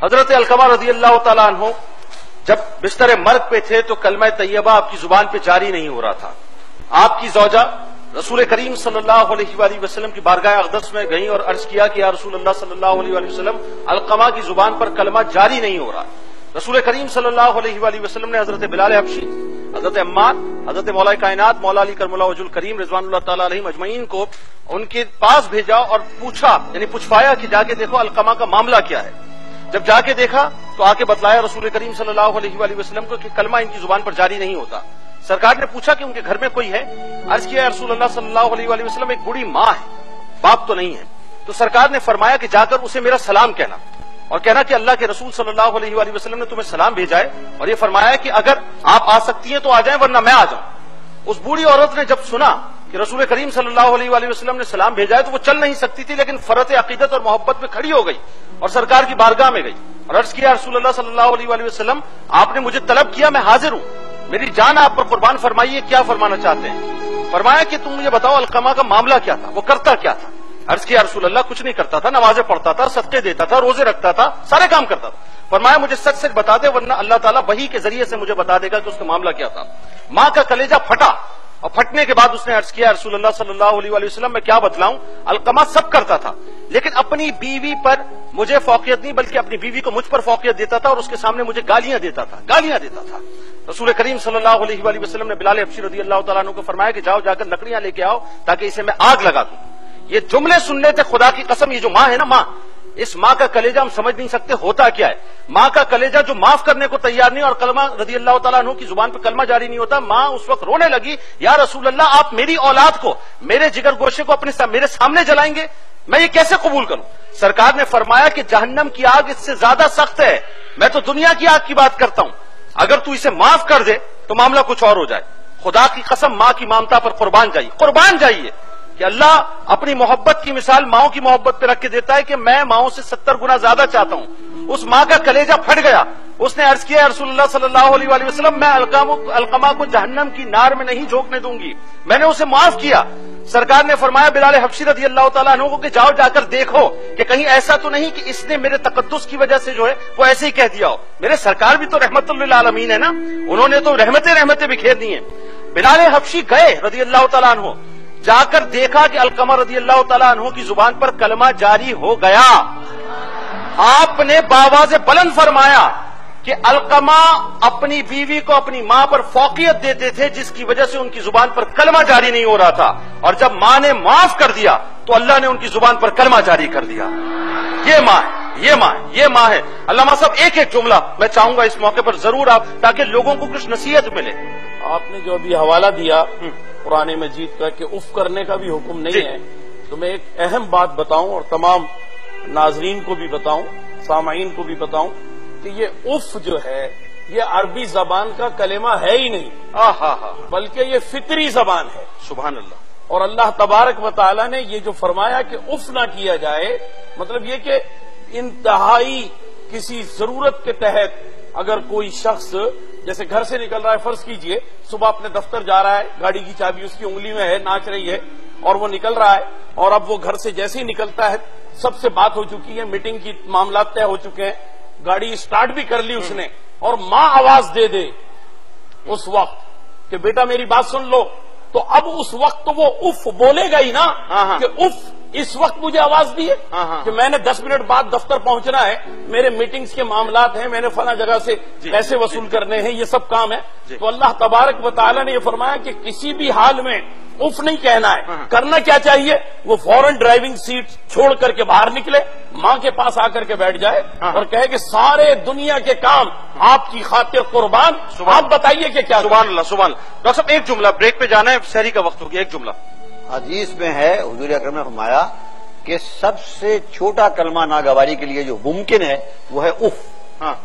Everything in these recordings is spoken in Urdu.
حضرت علقمہ رضی اللہ تعالیٰ عنہ جب بستر مرگ پہ تھے تو کلمہ طیبہ آپ کی زبان پہ جاری نہیں ہو رہا تھا. آپ کی زوجہ رسول کریم صلی اللہ علیہ وآلہ وسلم کی بارگاہ اقدس میں گئیں اور عرض کیا کہ یا رسول اللہ صلی اللہ علیہ وآلہ وسلم علقمہ کی زبان پر کلمہ جاری نہیں ہو رہا. رسول کریم صلی اللہ علیہ وآلہ وسلم نے حضرت بلال حبشی، حضرت عمار، حضرت مولا کائنات مولا علی کرم اللہ وجہ الکریم رضوان اللہ تعالیٰ علیہم اجمعین کو ان کے پاس بھیجا اور پوچھا، یعنی پوچھوایا کہ جا کے دیکھو علقمہ کا معاملہ کیا ہے. جب جا کے دیکھا تو آ کے بتلایا رسول کریم صلی اللہ علیہ وآلہ وسلم کو کہ کلمہ ان کی زبان پر جاری نہیں ہوتا. سرکار نے پوچھا کہ ان کے گھر میں کوئی ہے؟ عرض کیا یا رسول اللہ صلی اللہ علیہ وآلہ وسلم ایک بوڑھی ماں ہے، باپ تو نہیں ہے. تو سرکار نے فرمایا کہ جا کر اسے میرا سلام کہنا اور کہنا کہ اللہ کے رسول صلی اللہ علیہ وآلہ وسلم نے تمہیں سلام بھیجا ہے اور یہ فرمایا کہ اگر آپ آ سکتی ہیں تو آ جائیں ورنہ میں آ جاؤں. اس بوڑھی عورت نے جب سنا کہ رسول کریم صلی اللہ علیہ وآلہ وسلم نے سلام بھیجا ہے تو وہ چل نہیں سکتی تھی، لیکن فرط عقیدت اور محبت میں کھڑی ہو گئی اور سرکار کی بارگاہ میں گئی اور عرض کیا رسول اللہ صلی اللہ علیہ وآلہ وسلم آپ نے مجھے طلب کیا، میں حاضر ہوں، میری جان آپ پر قربان فرمائیے، کیا فرمانا چاہتے ہیں؟ فرمایا کہ تم مجھے بتاؤ علقمہ کا معاملہ کیا تھا، وہ کرتا کیا تھا؟ عرض کیا رسول اللہ کچھ نہیں کرتا تھا، نمازیں پڑھتا تھا، صدقے دیتا تھا، روزے رکھتا تھا، سارے کام کرتا تھا. فرمایا مجھے سچ سچ بتا دے ورنہ اللہ تعالیٰ وحی کے ذریعے سے مجھے بتا دے گا کہ اس کا معاملہ کیا تھا. ماں کا کلیجہ پھٹا اور پھٹنے کے بعد اس نے عرض کیا رسول اللہ صلی اللہ علیہ وآلہ وسلم میں کیا بتلاؤں، علقمہ سب کرتا تھا لیکن اپنی بیوی پر مجھے فوقیت نہیں بلکہ اپنی بیوی کو مجھ پر فوقیت دیتا تھا اور اس کے سامنے مجھے گالیاں دیتا تھا. رسول کریم صلی اللہ علیہ وآلہ وسلم نے بلال حبشی رضی اللہ تعالیٰ عنہ کو فرمایا کہ جاؤ جا کر لکڑیاں لے کے آؤ تاکہ اسے میں آگ لگا دوں. یہ جملے سننے تھے خدا کی قسم، یہ جو ماں ہے نا ماں، اس ماں کا کلیجہ ہم سمجھ نہیں سکتے ہوتا کیا ہے. ماں کا کلیجہ جو معاف کرنے کو تیار نہیں اور کلمہ رضی اللہ تعالیٰ عنہ کی زبان پہ کلمہ جاری نہیں ہوتا. ماں اس وقت رونے لگی، یا رسول اللہ آپ میری اولاد کو، میرے جگر گوشے کو میرے سامنے جلائیں گے، میں یہ کیسے قبول کروں؟ سرکار نے فرمایا کہ جہنم کی آگ اس سے زیادہ سخت ہے، میں تو دنیا کی آگ کی بات کرتا ہوں، اگر تو اسے معاف کر دے تو معاملہ کچھ اور ہو جائے. خدا کی قسم ماں کی ممتا پر قربان جائیے کہ اللہ اپنی محبت کی مثال ماؤں کی محبت پہ رکھ کے دیتا ہے کہ میں ماؤں سے 70 گنا زیادہ چاہتا ہوں. اس ماں کا کلیجہ پھٹ گیا، اس نے عرض کیا رسول اللہ صلی اللہ علیہ وآلہ وسلم میں علقمہ کو جہنم کی نار میں نہیں جھونکنے دوں گی، میں نے اسے معاف کیا. سرکار نے فرمایا بلال حبشی رضی اللہ تعالیٰ عنہ کو کہ جاؤ جا کر دیکھو کہ کہیں ایسا تو نہیں کہ اس نے میرے تقدس کی وجہ سے جو ہے وہ ایسے ہی کہہ دیا ہو. میرے سرکار بھی تو رحمت للعالمین ہے نا، انہوں نے تو رحمتیں بکھیر دی ہیں. بلال حبشی گئے رضی اللہ تعالیٰ عنہ، جا کر دیکھا کہ علقمہ رضی اللہ تعالیٰ عنہ کی زبان پر کلمہ جاری ہو گیا. آپ نے باواز بلند فرمایا کہ علقمہ اپنی بیوی کو اپنی ماں پر فوقیت دیتے تھے جس کی وجہ سے ان کی زبان پر کلمہ جاری نہیں ہو رہا تھا، اور جب ماں نے معاف کر دیا تو اللہ نے ان کی زبان پر کلمہ جاری کر دیا. یہ ماں ہے. علامہ صاحب ایک جملہ میں چاہوں گا اس موقع پر ضرور آپ، تاکہ لوگوں کو کچھ نصیحت ملے. آپ نے جو ابھی حوالہ دیا قرآن مجید کا کہ اف کرنے کا بھی حکم نہیں ہے، تو میں ایک اہم بات بتاؤں اور تمام ناظرین کو بھی بتاؤں، سامعین کو بھی بتاؤں کہ یہ اف جو ہے یہ عربی زبان کا کلمہ ہے ہی نہیں، بلکہ یہ فطری زبان ہے. سبحان اللہ. اور اللہ تبارک و تعالی نے یہ جو فرمایا کہ اف نہ کیا جائے، مطلب یہ کہ انتہائی کسی ضرورت کے تحت اگر کوئی شخص جیسے گھر سے نکل رہا ہے، فرض کیجئے صبح اپنے دفتر جا رہا ہے، گاڑی کی چابی اس کی انگلی میں ہے، ناچ رہی ہے اور وہ نکل رہا ہے، اور اب وہ گھر سے جیسے ہی نکلتا ہے سب سے بات ہو چکی ہے، میٹنگ کی معاملات طے ہو چکے ہیں، گاڑی سٹارٹ بھی کر لی اس نے، اور ماں آواز دے دے اس وقت کہ بیٹا میری بات سن لو، تو اب اس وقت تو وہ اف بولے گا ہی نا کہ اف اس وقت مجھے آواز دی ہے کہ میں نے 10 منٹ بعد دفتر پہنچنا ہے، میرے میٹنگز کے معاملات ہیں، میں نے فلاں جگہ سے پیسے وصول کرنے ہیں، یہ سب کام ہے. تو اللہ تبارک و تعالی نے یہ فرمایا کہ کسی بھی حال میں اف نہیں کہنا ہے. کرنا کیا چاہیے؟ وہ فوراً ڈرائیونگ سیٹ چھوڑ کر کے باہر نکلے، ماں کے پاس آ کر کے بیٹھ جائے اور کہے کہ سارے دنیا کے کام آپ کی خاطر قربان. آپ بتائیے کہ کیا؟ سبحان اللہ سبحان اللہ. ڈاکٹر صاحب ایک جملہ، بریک پہ جانا ہے، سحری کا وقت ہو گیا، ایک جملہ. حدیث میں ہے حضور اکرم نے فرمایا کہ سب سے چھوٹا کلمہ ناگواری کے لیے جو ممکن ہے وہ ہے اف.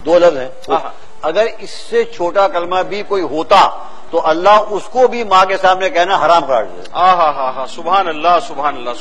2 لفظ ہیں. اگر اس سے چھوٹا کلمہ بھی کوئی ہوتا تو اللہ اس کو بھی ماں کے سامنے کہنا حرام قرار دے. سبحان اللہ سبحان اللہ.